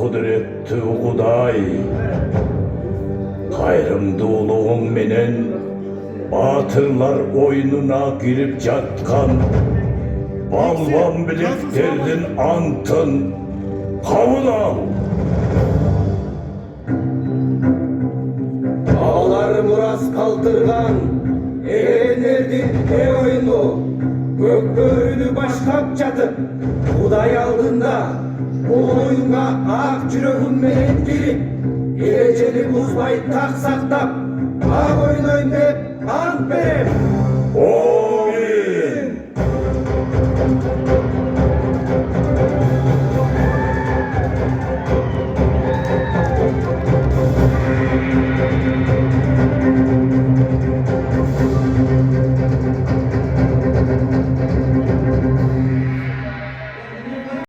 Kudretli Kuday, kayrımduluğun menen batırlar oyununa girip жатқан balvan bileklerinin antın kabul al. Dağlar muras kaldırgan eğenlerdir oyunu, gökbörünü başkap çatıp Kuday aldığında bu oyuna ak cürögün menen girip ereceli buzbay tak saktap ak oynoyun dep ant berem. Amin.